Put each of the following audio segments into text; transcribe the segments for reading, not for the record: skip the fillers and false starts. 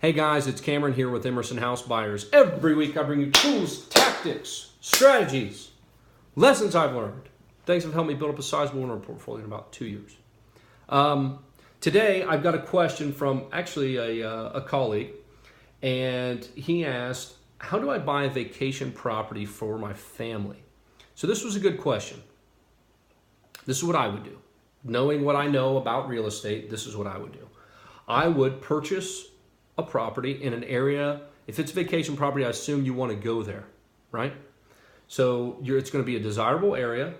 Hey guys, it's Cameron here with Emerson House Buyers. Every week I bring you tools, tactics, strategies, lessons I've learned. Things have helped me build up a sizable rental portfolio in about 2 years. Today I've got a question from actually a colleague, and he asked, how do I buy a vacation property for my family? So this was a good question. This is what I would do. Knowing what I know about real estate, this is what I would do. I would purchase a property in an area. If it's a vacation property, I assume you want to go there, right? So it's going to be a desirable area,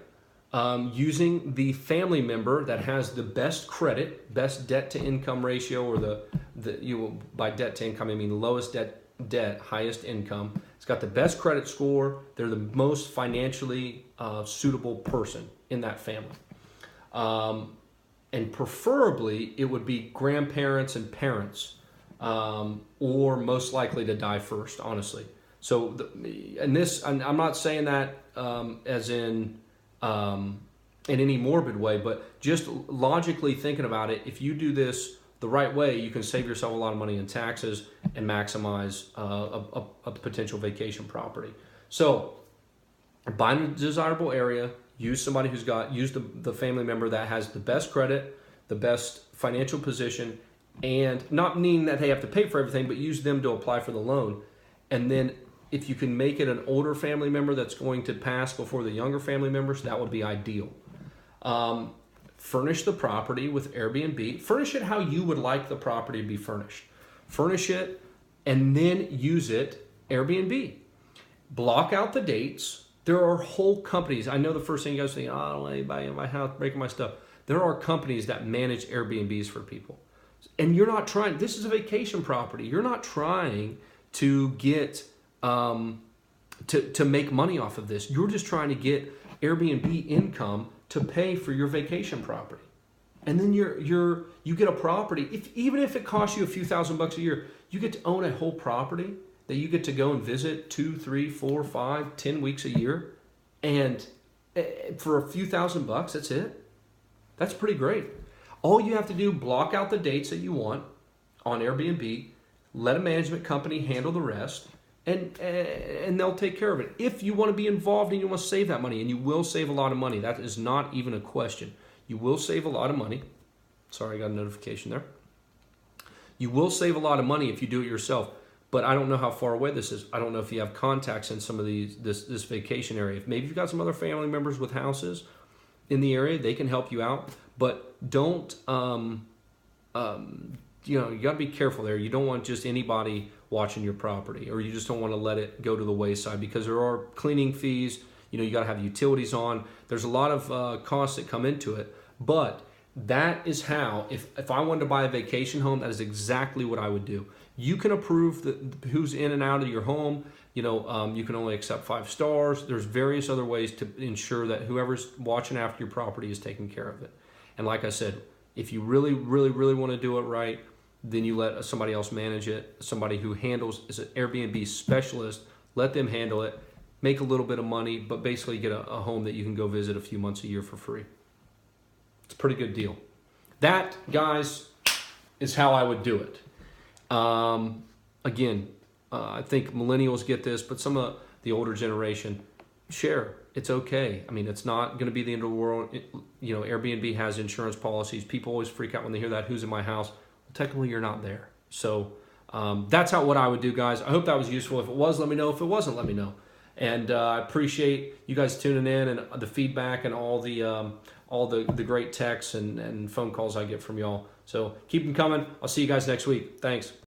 using the family member that has the best credit, best debt to income ratio, or by debt to income I mean the lowest debt, highest income. It's got the best credit score. They're the most financially suitable person in that family. And preferably it would be grandparents and parents, or most likely to die first, honestly. So, I'm not saying that as in any morbid way, but just logically thinking about it, if you do this the right way, you can save yourself a lot of money in taxes and maximize a potential vacation property. So, buy in a desirable area, use somebody use the family member that has the best credit, the best financial position, and not meaning that they have to pay for everything, but use them to apply for the loan. And then if you can make it an older family member that's going to pass before the younger family members, that would be ideal. Furnish the property with Airbnb. Furnish it how you would like the property to be furnished. Furnish it and then use it Airbnb. Block out the dates. There are whole companies. I know the first thing you guys think, I don't want anybody in my house breaking my stuff. There are companies that manage Airbnbs for people. And you're not trying, this is a vacation property. You're not trying to get, to make money off of this. You're just trying to get Airbnb income to pay for your vacation property. And then you get a property, even if it costs you a few $1,000s a year, you get to own a whole property that you get to go and visit 2, 3, 4, 5, 10 weeks a year. And for a few $1,000s, that's it. That's pretty great. All you have to do, block out the dates that you want on Airbnb, let a management company handle the rest, and they'll take care of it. If you want to be involved and you want to save that money, and you will save a lot of money, that is not even a question. You will save a lot of money. Sorry, I got a notification there. You will save a lot of money if you do it yourself, but I don't know how far away this is. I don't know if you have contacts in some of this vacation area. If maybe you've got some other family members with houses in the area, they can help you out. But don't, you got to be careful there. You don't want just anybody watching your property, or you just don't want to let it go to the wayside, because there are cleaning fees. You got to have utilities on. There's a lot of costs that come into it. But that is how, if I wanted to buy a vacation home, that is exactly what I would do. You can approve who's in and out of your home. You can only accept 5 stars. There's various other ways to ensure that whoever's watching after your property is taking care of it. And like I said, if you really, really, really want to do it right, then you let somebody else manage it. Somebody who is an Airbnb specialist, let them handle it. Make a little bit of money, but basically get a home that you can go visit a few months a year for free. It's a pretty good deal. That, guys, is how I would do it. Again, I think millennials get this, but some of the older generation, share. It's okay. I mean, it's not going to be the end of the world. Airbnb has insurance policies. People always freak out when they hear that, who's in my house? Well, technically, you're not there. So that's what I would do, guys. I hope that was useful. If it was, let me know. If it wasn't, let me know. And I appreciate you guys tuning in and the feedback and all the great texts and phone calls I get from y'all. So keep them coming. I'll see you guys next week. Thanks.